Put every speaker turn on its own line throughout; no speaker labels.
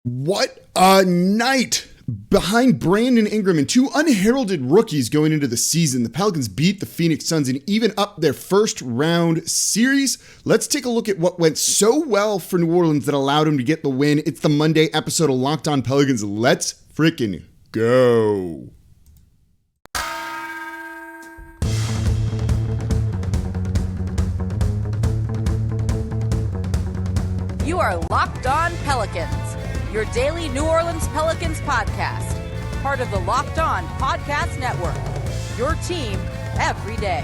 What a night! Behind Brandon Ingram and two unheralded rookies going into the season, the Pelicans beat the Phoenix Suns and even up their first round series. Let's take a look at what went so well for New Orleans that allowed him to get the win. It's the Monday episode of Locked On Pelicans. Let's freaking go.
You are Locked On Pelicans, your daily New Orleans Pelicans podcast, part of the Locked On Podcast Network, your team every day.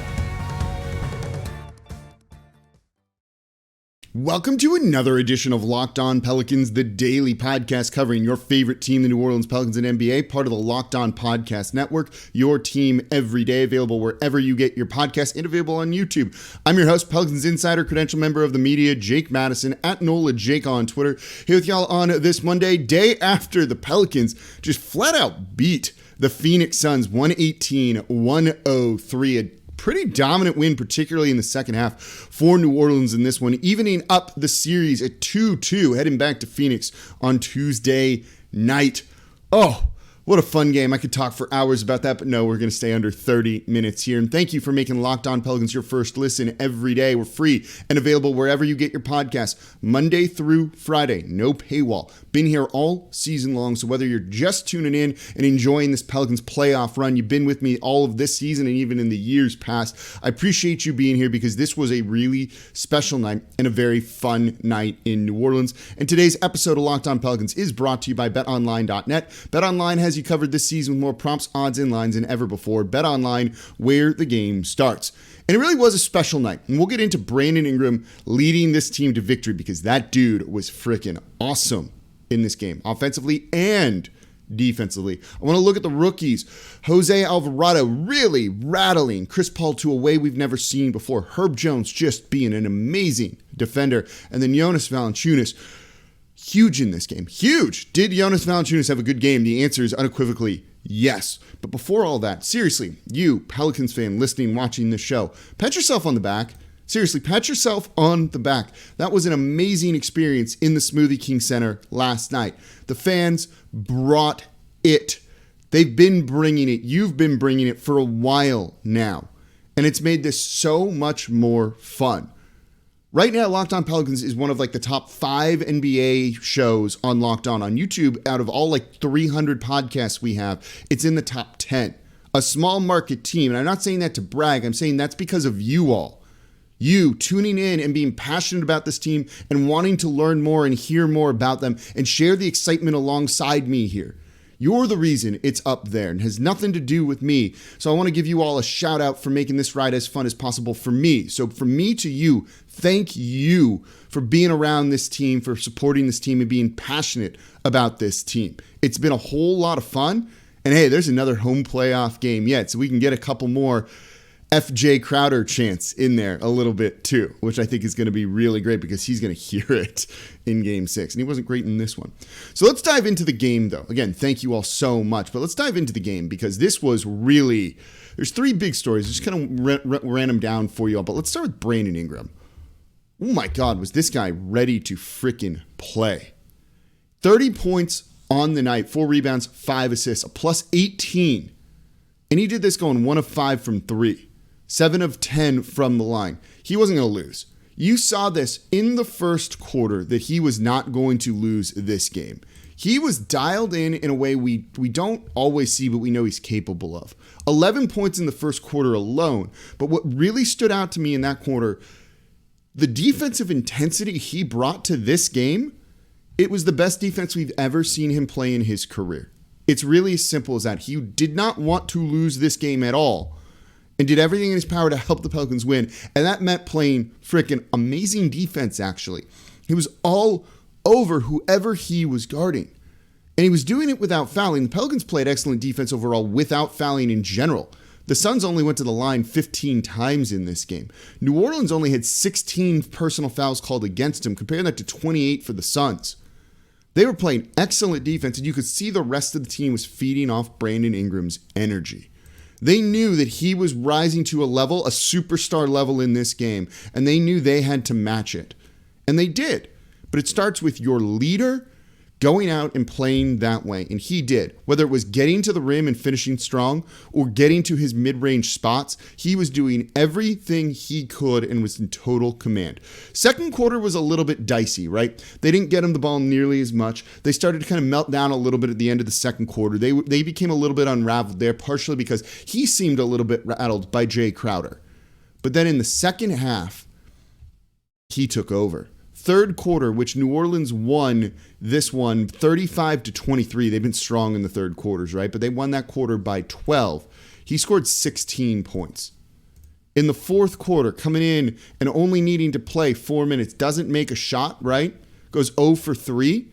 Welcome to another edition of Locked On Pelicans, the daily podcast covering your favorite team, the New Orleans Pelicans and NBA, part of the Locked On Podcast Network, your team every day, available wherever you get your podcasts and available on YouTube. I'm your host, Pelicans Insider, credential member of the media, Jake Madison, at NOLA Jake on Twitter, here with y'all on this Monday, day after the Pelicans just flat out beat the Phoenix Suns 118-103, a pretty dominant win, particularly in the second half for New Orleans in this one, evening up the series at 2-2, heading back to Phoenix on Tuesday night. Oh, what a fun game. I could talk for hours about that, but no, we're going to stay under 30 minutes here. And thank you for making Locked On Pelicans your first listen every day. We're free and available wherever you get your podcasts, Monday through Friday. No paywall. Been here all season long, so whether you're just tuning in and enjoying this Pelicans playoff run, you've been with me all of this season and even in the years past, I appreciate you being here because this was a really special night and a very fun night in New Orleans. And today's episode of Locked On Pelicans is brought to you by BetOnline.net. BetOnline has you covered this season with more props, odds, and lines than ever before. BetOnline, where the game starts. And it really was a special night. And we'll get into Brandon Ingram leading this team to victory because that dude was freaking awesome in this game, offensively and defensively. I want to look at the rookies. Jose Alvarado really rattling Chris Paul to a way we've never seen before. Herb Jones just being an amazing defender. And then Jonas Valanciunas, huge in this game. Huge. Did Jonas Valanciunas have a good game? The answer is unequivocally yes. But before all that, seriously, you, Pelicans fan, listening, watching this show, pat yourself on the back. Seriously, pat yourself on the back. That was an amazing experience in the Smoothie King Center last night. The fans brought it. They've been bringing it. You've been bringing it for a while now. And it's made this so much more fun. Right now, Locked On Pelicans is one of the top 5 NBA shows on Locked On YouTube. Out of all 300 podcasts we have, it's in the top 10. A small market team. And I'm not saying that to brag. I'm saying that's because of you all. You tuning in and being passionate about this team and wanting to learn more and hear more about them and share the excitement alongside me here. You're the reason it's up there and has nothing to do with me. So I want to give you all a shout out for making this ride as fun as possible for me. So from me to you, thank you for being around this team, for supporting this team and being passionate about this team. It's been a whole lot of fun. And hey, there's another home playoff game yet, so we can get a couple more FJ Crowder chants in there a little bit too, which I think is going to be really great because he's going to hear it in Game 6. And he wasn't great in this one. So let's dive into the game though. Again, thank you all so much, but let's dive into the game because this was really, there's 3 big stories. I just kind of ran them down for you all, but let's start with Brandon Ingram. Oh my God, was this guy ready to freaking play? 30 points on the night, 4 rebounds, 5 assists, a plus 18. And he did this going 1 of 5 from 3. 7 of 10 from the line. He wasn't going to lose. You saw this in the first quarter that he was not going to lose this game. He was dialed in a way we don't always see, but we know he's capable of. 11 points in the first quarter alone. But what really stood out to me in that quarter, the defensive intensity he brought to this game, it was the best defense we've ever seen him play in his career. It's really as simple as that. He did not want to lose this game at all and did everything in his power to help the Pelicans win. And that meant playing freaking amazing defense, actually. He was all over whoever he was guarding. And he was doing it without fouling. The Pelicans played excellent defense overall without fouling in general. The Suns only went to the line 15 times in this game. New Orleans only had 16 personal fouls called against him. Compare that to 28 for the Suns. They were playing excellent defense, and you could see the rest of the team was feeding off Brandon Ingram's energy. They knew that he was rising to a level, a superstar level in this game, and they knew they had to match it. And they did. But it starts with your leader going out and playing that way, and he did. Whether it was getting to the rim and finishing strong or getting to his mid-range spots, he was doing everything he could and was in total command. Second quarter was a little bit dicey, right? They didn't get him the ball nearly as much. They started to kind of melt down a little bit at the end of the second quarter. They became a little bit unraveled there, partially because he seemed a little bit rattled by Jay Crowder. But then in the second half, he took over. Third quarter, which New Orleans won this one 35-23. They've been strong in the third quarters, right? But they won that quarter by 12. He scored 16 points. In the fourth quarter, coming in and only needing to play 4 minutes, doesn't make a shot, right? Goes 0 for 3.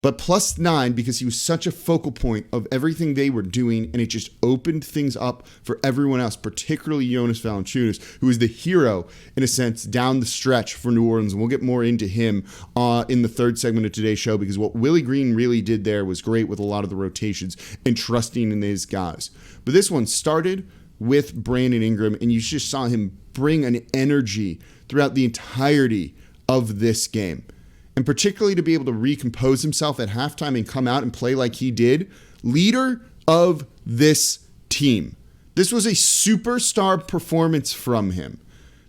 But +9 because he was such a focal point of everything they were doing, and it just opened things up for everyone else, particularly Jonas Valanciunas, who is the hero, in a sense, down the stretch for New Orleans. And we'll get more into him in the third segment of today's show, because what Willie Green really did there was great with a lot of the rotations and trusting in his guys. But this one started with Brandon Ingram, and you just saw him bring an energy throughout the entirety of this game. And particularly to be able to recompose himself at halftime and come out and play like he did, leader of this team. This was a superstar performance from him.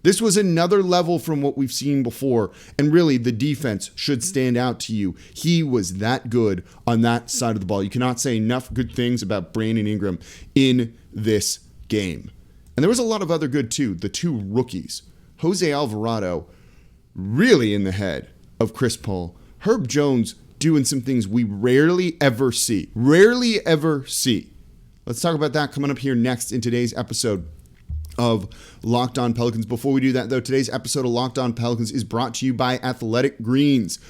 This was another level from what we've seen before, and really the defense should stand out to you. He was that good on that side of the ball. You cannot say enough good things about Brandon Ingram in this game. And there was a lot of other good too. The two rookies, Jose Alvarado, really in the head of Chris Paul. Herb Jones doing some things we rarely ever see. Let's talk about that coming up here next in today's episode of Locked On Pelicans. Before we do that, though, today's episode of Locked On Pelicans is brought to you by Athletic Greens.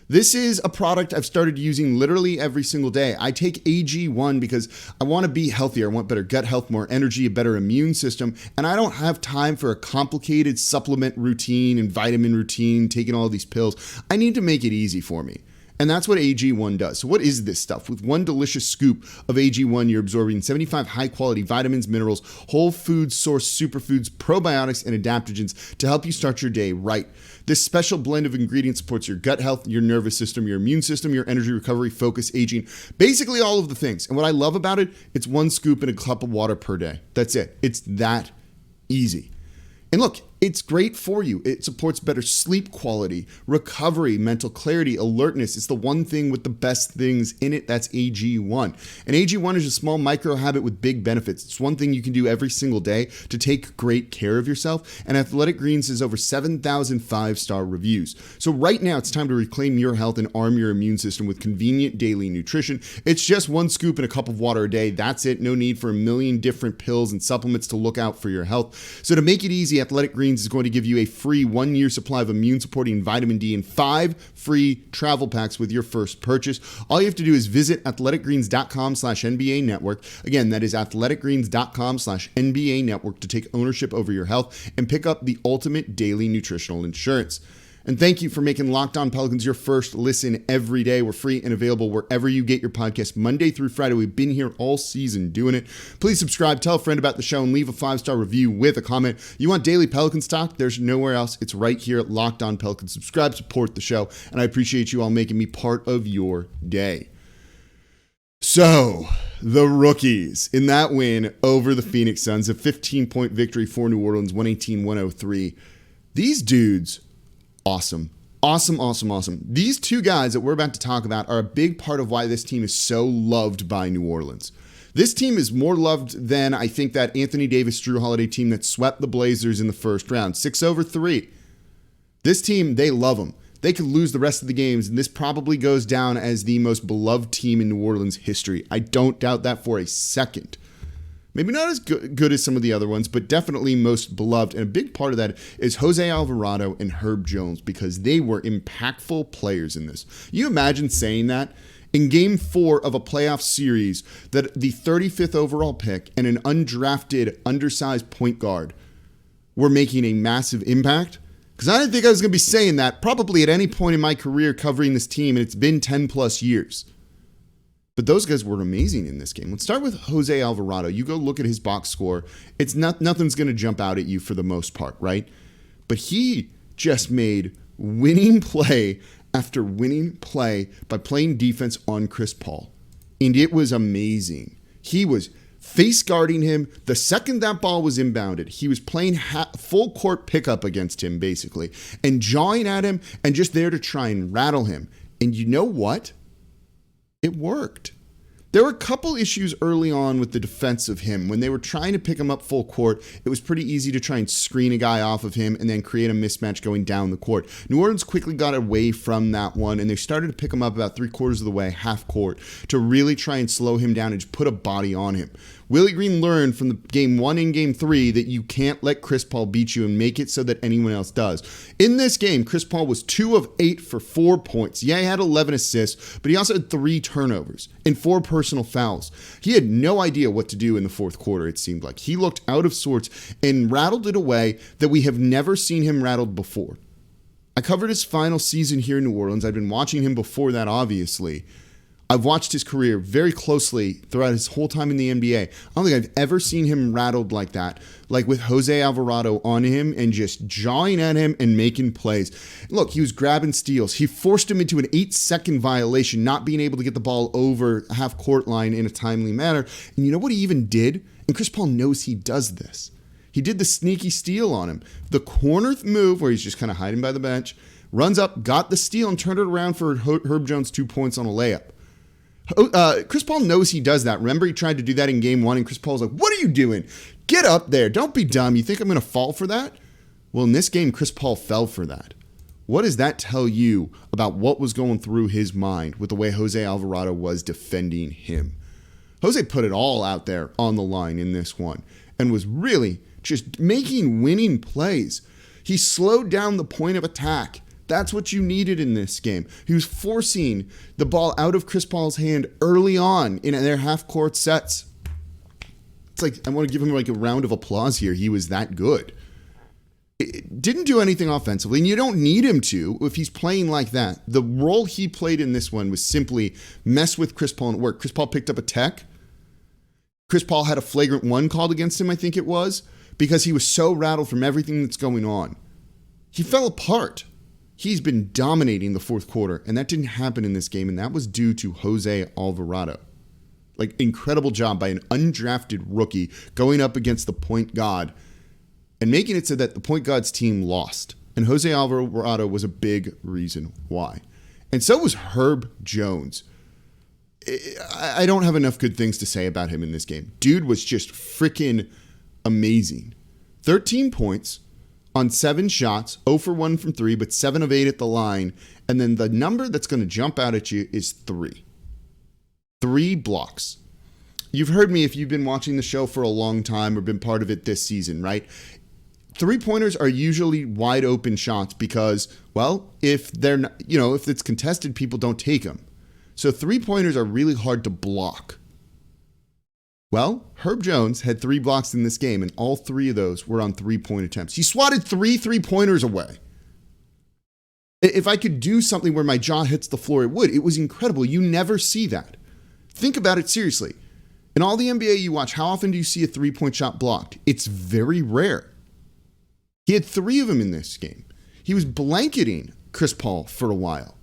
This is a product I've started using literally every single day. I take AG1 because I want to be healthier. I want better gut health, more energy, a better immune system, and I don't have time for a complicated supplement routine and vitamin routine, taking all these pills. I need to make it easy for me. And that's what AG1 does. So what is this stuff? With one delicious scoop of AG1, you're absorbing 75 high-quality vitamins, minerals, whole food source superfoods, probiotics, and adaptogens to help you start your day right. This special blend of ingredients supports your gut health, your nervous system, your immune system, your energy recovery, focus, aging, basically all of the things. And what I love about it, it's one scoop in a cup of water per day. That's it. It's that easy. And look, it's great for you. It supports better sleep quality, recovery, mental clarity, alertness. It's the one thing with the best things in it. That's AG1. And AG1 is a small micro habit with big benefits. It's one thing you can do every single day to take great care of yourself. And Athletic Greens has over 7,000 5-star reviews. So right now, it's time to reclaim your health and arm your immune system with convenient daily nutrition. It's just one scoop in a cup of water a day. That's it. No need for a million different pills and supplements to look out for your health. So to make it easy, Athletic Greens is going to give you a free 1-year supply of immune-supporting vitamin D and 5 free travel packs with your first purchase. All you have to do is visit athleticgreens.com/NBA network. Again, that is athleticgreens.com/NBA network to take ownership over your health and pick up the ultimate daily nutritional insurance. And thank you for making Locked On Pelicans your first listen every day. We're free and available wherever you get your podcast Monday through Friday. We've been here all season doing it. Please subscribe, tell a friend about the show, and leave a 5-star review with a comment. You want daily Pelicans talk? There's nowhere else. It's right here at Locked On Pelicans. Subscribe, support the show, and I appreciate you all making me part of your day. So, the rookies in that win over the Phoenix Suns, a 15-point victory for New Orleans, 118-103. These dudes, awesome. These two guys that we're about to talk about are a big part of why this team is so loved by New Orleans. This team is more loved than I think that Anthony Davis, Drew Holiday team that swept the Blazers in the first round, 6-3. This team, they love them. They could lose the rest of the games, and this probably goes down as the most beloved team in New Orleans history. I don't doubt that for a second. Maybe not as good as some of the other ones, but definitely most beloved. And a big part of that is Jose Alvarado and Herb Jones, because they were impactful players in this. You imagine saying that in Game 4 of a playoff series, that the 35th overall pick and an undrafted, undersized point guard were making a massive impact? Because I didn't think I was going to be saying that probably at any point in my career covering this team, and it's been 10 plus years. But those guys were amazing in this game. Let's start with Jose Alvarado. You go look at his box score. It's nothing's going to jump out at you for the most part, right? But he just made winning play after winning play by playing defense on Chris Paul. And it was amazing. He was face guarding him. The second that ball was inbounded, he was playing full court pickup against him, basically, and jawing at him and just there to try and rattle him. And you know what? It worked. There were a couple issues early on with the defense of him. When they were trying to pick him up full court, it was pretty easy to try and screen a guy off of him and then create a mismatch going down the court. New Orleans quickly got away from that one, and they started to pick him up about 3/4 of the way, half court, to really try and slow him down and just put a body on him. Willie Green learned from the game 1 and game 3 that you can't let Chris Paul beat you and make it so that anyone else does. In this game, Chris Paul was 2 of 8 for 4 points. Yeah, he had 11 assists, but he also had 3 turnovers and 4 personal fouls. He had no idea what to do in the fourth quarter, it seemed like. He looked out of sorts and rattled it away that we have never seen him rattled before. I covered his final season here in New Orleans. I'd been watching him before that, obviously. I've watched his career very closely throughout his whole time in the NBA. I don't think I've ever seen him rattled like that, like with Jose Alvarado on him and just jawing at him and making plays. Look, he was grabbing steals. He forced him into an 8-second violation, not being able to get the ball over half court line in a timely manner. And you know what he even did? And Chris Paul knows he does this. He did the sneaky steal on him. The corner move where he's just kind of hiding by the bench, runs up, got the steal, and turned it around for Herb Jones 2 points on a layup. Chris Paul knows he does that. Remember, he tried to do that in game 1, and Chris Paul's like, "What are you doing? Get up there. Don't be dumb. You think I'm going to fall for that?" Well, in this game, Chris Paul fell for that. What does that tell you about what was going through his mind with the way Jose Alvarado was defending him? Jose put it all out there on the line in this one and was really just making winning plays. He slowed down the point of attack. That's what you needed in this game. He was forcing the ball out of Chris Paul's hand early on in their half-court sets. It's like, I want to give him like a round of applause here. He was that good. It didn't do anything offensively, and you don't need him to if he's playing like that. The role he played in this one was simply mess with Chris Paul and it worked. Chris Paul picked up a tech. Chris Paul had a flagrant 1 called against him, I think it was, because he was so rattled from everything that's going on. He fell apart. He's been dominating the fourth quarter, and that didn't happen in this game, and that was due to Jose Alvarado. Like, incredible job by an undrafted rookie going up against the point guard and making it so that the point guard's team lost. And Jose Alvarado was a big reason why. And so was Herb Jones. I don't have enough good things to say about him in this game. Dude was just freaking amazing. 13 points on 7 shots, 0 for 1 from 3, but 7 of 8 at the line. And then the number that's going to jump out at you is 3. 3 blocks. You've heard me if you've been watching the show for a long time or been part of it this season, right? 3-pointers are usually wide open shots because, well, if they're not, if it's contested, people don't take them. So 3-pointers are really hard to block. Well, Herb Jones had 3 blocks in this game, and all 3 of those were on 3-point attempts. He swatted 3 3-pointers away. If I could do something where my jaw hits the floor, it would. It was incredible. You never see that. Think about it seriously. In all the NBA you watch, how often do you see a 3-point shot blocked? It's very rare. He had 3 of them in this game. He was blanketing Chris Paul for a while.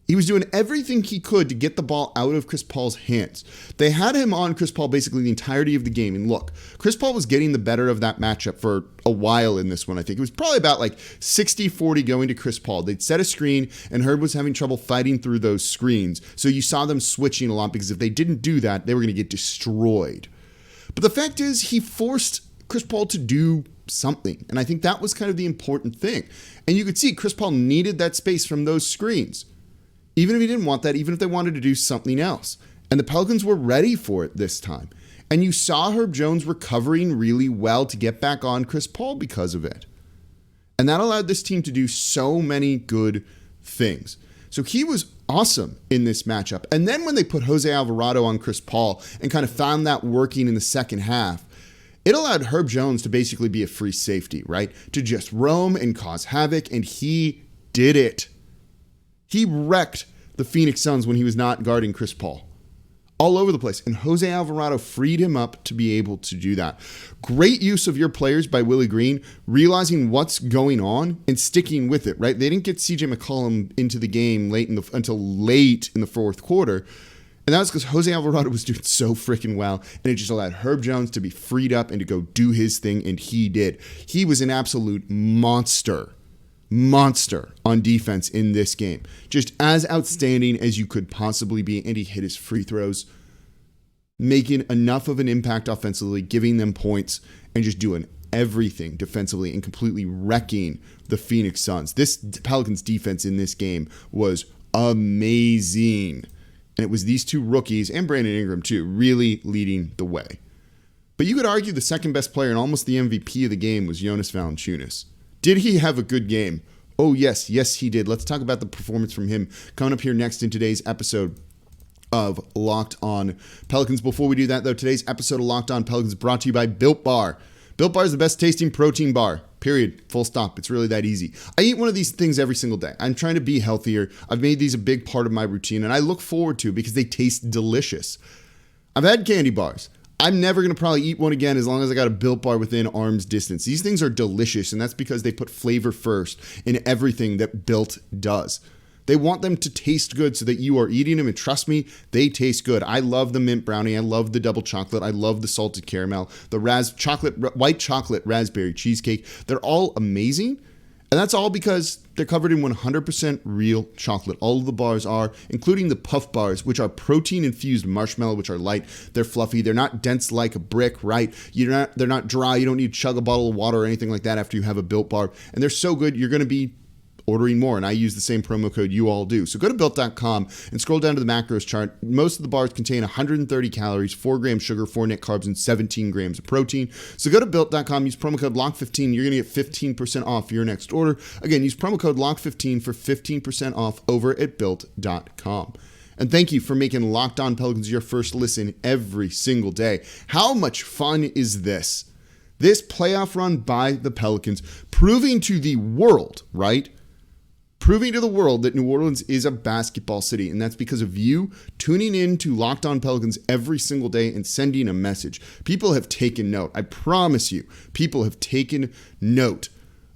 He was doing everything he could to get the ball out of Chris Paul's hands. They had him on Chris Paul basically the entirety of the game. And look, Chris Paul was getting the better of that matchup for a while in this one, I think. It was probably about like 60-40 going to Chris Paul. They'd set a screen, and Herb was having trouble fighting through those screens. So you saw them switching a lot because if they didn't do that, they were going to get destroyed. But the fact is, he forced Chris Paul to do something. And I think that was kind of the important thing. And you could see Chris Paul needed that space from those screens. Even if he didn't want that, even if they wanted to do something else. And the Pelicans were ready for it this time. And you saw Herb Jones recovering really well to get back on Chris Paul because of it. And that allowed this team to do so many good things. So he was awesome in this matchup. And then when they put Jose Alvarado on Chris Paul and kind of found that working in the second half, it allowed Herb Jones to basically be a free safety, right? To just roam and cause havoc, and he did it. He wrecked the Phoenix Suns when he was not guarding Chris Paul. all over the place. And Jose Alvarado freed him up to be able to do that. Great use of your players by Willie Green, realizing what's going on and sticking with it, right? They didn't get CJ McCollum into the game until late in the fourth quarter. And that was because Jose Alvarado was doing so freaking well, and it just allowed Herb Jones to be freed up and to go do his thing, and he did. He was an absolute monster on defense in this game. Just as outstanding as you could possibly be, and he hit his free throws, making enough of an impact offensively, giving them points, and just doing everything defensively and completely wrecking the Phoenix Suns. This Pelicans defense in this game was amazing. And it was these two rookies, and Brandon Ingram too, really leading the way. But you could argue the second best player and almost the MVP of the game was Jonas Valanciunas. Did he have a good game? Oh, yes, he did. Let's talk about the performance from him coming up here next in today's episode of Locked On Pelicans. Before we do that, though, today's episode of Locked On Pelicans is brought to you by Built Bar. Built Bar is the best tasting protein bar. Period. Full stop. It's really that easy. I eat one of these things every single day. I'm trying to be healthier. I've made these a big part of my routine, and I look forward to it because they taste delicious. I've had candy bars. I'm never going to probably eat one again as long as I got a Built Bar within arm's distance. These things are delicious, and that's because they put flavor first in everything that Built does. They want them to taste good so that you are eating them, and trust me, they taste good. I love the mint brownie. I love the double chocolate. I love the salted caramel, the white chocolate raspberry cheesecake. They're all amazing, and that's all because they're covered in 100% real chocolate. All of the bars are, including the puff bars, which are protein-infused marshmallow, which are light. They're fluffy. They're not dense like a brick, right? They're not dry. You don't need to chug a bottle of water or anything like that after you have a Built Bar, and they're so good, you're going to be ordering more, and I use the same promo code you all do. So go to Built.com and scroll down to the macros chart. Most of the bars contain 130 calories, 4 grams sugar, 4 net carbs, and 17 grams of protein. So go to Built.com, use promo code LOCK15. You're going to get 15% off your next order. Again, use promo code LOCK15 for 15% off over at Built.com. And thank you for making Locked On Pelicans your first listen every single day. How much fun is this? This playoff run by the Pelicans, proving to the world, right? Proving to the world that New Orleans is a basketball city, and that's because of you tuning in to Locked On Pelicans every single day and sending a message. People have taken note. I promise you, people have taken note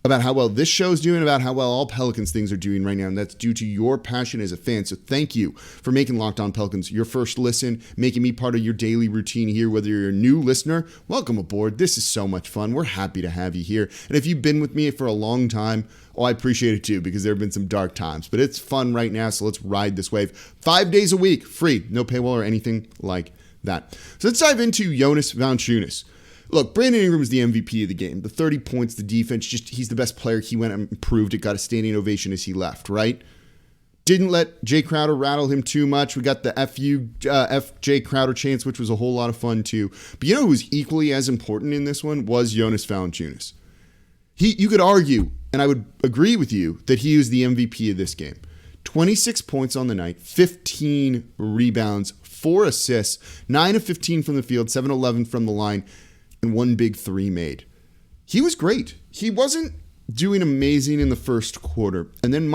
about how well this show's doing, about how well all Pelicans things are doing right now, and that's due to your passion as a fan. So thank you for making Locked On Pelicans your first listen, making me part of your daily routine here. Whether you're a new listener, welcome aboard. This is so much fun. We're happy to have you here. And if you've been with me for a long time, I appreciate it too, because there have been some dark times, but it's fun right now, so let's ride this wave. 5 days a week, free, no paywall or anything like that. So let's dive into Jonas Valanciunas. Look, Brandon Ingram is the MVP of the game. The 30 points, the defense, he's the best player. He went and improved it, got a standing ovation as he left, right? Didn't let Jay Crowder rattle him too much. We got the F.J. Crowder chance, which was a whole lot of fun too. But you know who was equally as important in this one was Jonas Valanciunas. You could argue, and I would agree with you, that he was the MVP of this game. 26 points on the night, 15 rebounds, 4 assists, 9 of 15 from the field, 7 of 11 from the line, and 1 big 3 made. He was great. He wasn't doing amazing in the first quarter. And then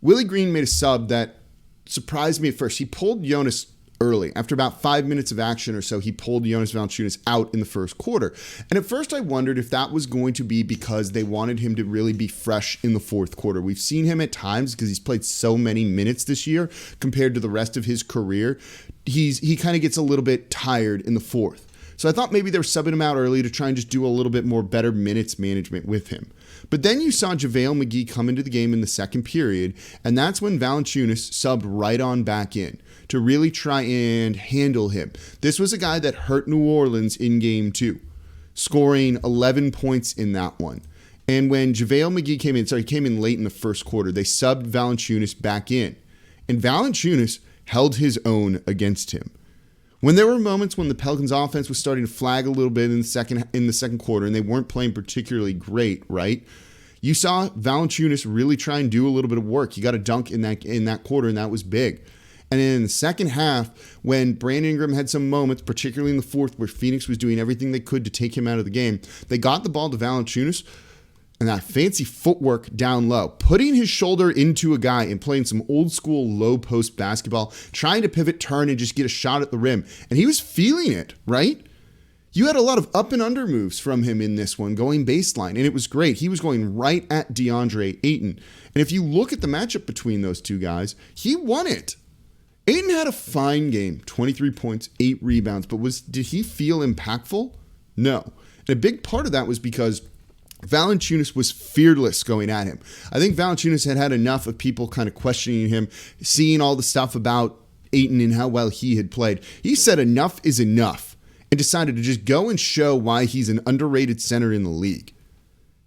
Willie Green made a sub that surprised me at first. He pulled Jonas early. After about 5 minutes of action or so, he pulled Jonas Valanciunas out in the first quarter. And at first I wondered if that was going to be because they wanted him to really be fresh in the fourth quarter. We've seen him at times, because he's played so many minutes this year compared to the rest of his career, he kind of gets a little bit tired in the fourth. So I thought maybe they were subbing him out early to try and just do a little bit more better minutes management with him. But then you saw JaVale McGee come into the game in the second period, and that's when Valanciunas subbed right on back in to really try and handle him. This was a guy that hurt New Orleans in game 2, scoring 11 points in that one. And when JaVale McGee came in late in the first quarter, they subbed Valanciunas back in. And Valanciunas held his own against him. When there were moments when the Pelicans offense was starting to flag a little bit in the second quarter, and they weren't playing particularly great, right? You saw Valanciunas really try and do a little bit of work. He got a dunk in that quarter, and that was big. And then in the second half, when Brandon Ingram had some moments, particularly in the fourth, where Phoenix was doing everything they could to take him out of the game, they got the ball to Valanciunas. and that fancy footwork down low, putting his shoulder into a guy and playing some old school low post basketball, trying to pivot, turn, and just get a shot at the rim. And he was feeling it, right? You had a lot of up and under moves from him in this one, going baseline, and it was great. He was going right at Deandre Ayton. And if you look at the matchup between those two guys, he won it. Ayton had a fine game, 23 points, 8 rebounds, but did he feel impactful? No. And a big part of that was because Valanciunas was fearless going at him. I think Valanciunas had enough of people kind of questioning him, seeing all the stuff about Ayton and how well he had played. He said enough is enough and decided to just go and show why he's an underrated center in the league.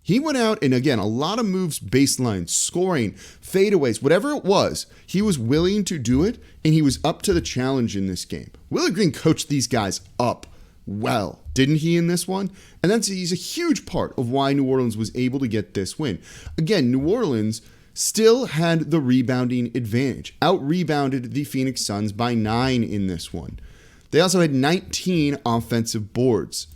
He went out and, again, a lot of moves, baseline, scoring, fadeaways, whatever it was, he was willing to do it, and he was up to the challenge in this game. Willie Green coached these guys up well, didn't he, in this one? And he's a huge part of why New Orleans was able to get this win. Again, New Orleans still had the rebounding advantage, out-rebounded the Phoenix Suns by 9 in this one. They also had 19 offensive boards.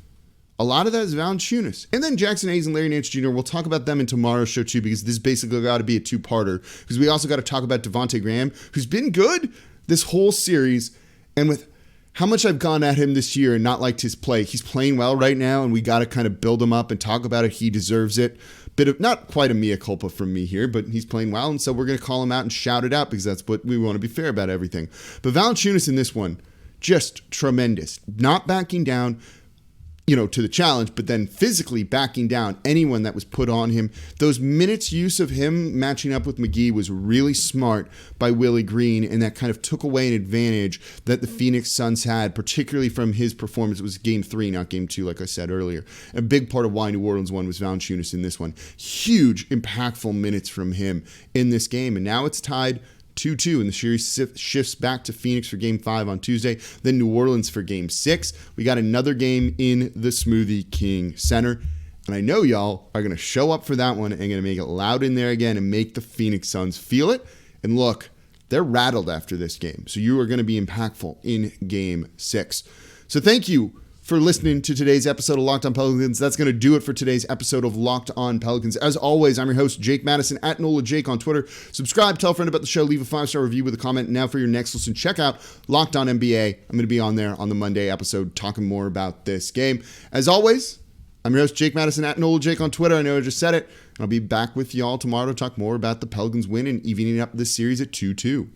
A lot of that is Valanciunas. And then Jackson Hayes and Larry Nance Jr., we'll talk about them in tomorrow's show too, because this basically got to be a two-parter, because we also got to talk about Devontae Graham, who's been good this whole series, and with how much I've gone at him this year and not liked his play, he's playing well right now, and we got to kind of build him up and talk about it. He deserves it. Bit of, not quite a mea culpa from me here, but he's playing well, and so we're going to call him out and shout it out, because that's what we want to be fair about everything. But Valanciunas in this one, just tremendous. Not backing down, to the challenge, but then physically backing down anyone that was put on him. Those minutes use of him matching up with McGee was really smart by Willie Green, and that kind of took away an advantage that the Phoenix Suns had, particularly from his performance. It was game 3, not game 2, like I said earlier. A big part of why New Orleans won was Valanciunas in this one. Huge, impactful minutes from him in this game, and now it's tied 2-2, and the series shifts back to Phoenix for Game 5 on Tuesday, then New Orleans for Game 6. We got another game in the Smoothie King Center, and I know y'all are going to show up for that one and going to make it loud in there again and make the Phoenix Suns feel it. And look, they're rattled after this game, so you are going to be impactful in Game 6. So thank you for listening to today's episode of Locked On Pelicans. That's going to do it for today's episode of Locked On Pelicans. As always, I'm your host, Jake Madison, at NolaJake on Twitter. Subscribe, tell a friend about the show, leave a 5-star review with a comment. Now for your next listen, check out Locked On NBA. I'm going to be on there on the Monday episode talking more about this game. As always, I'm your host, Jake Madison, at NolaJake on Twitter. I know I just said it. I'll be back with y'all tomorrow to talk more about the Pelicans win and evening up this series at 2-2.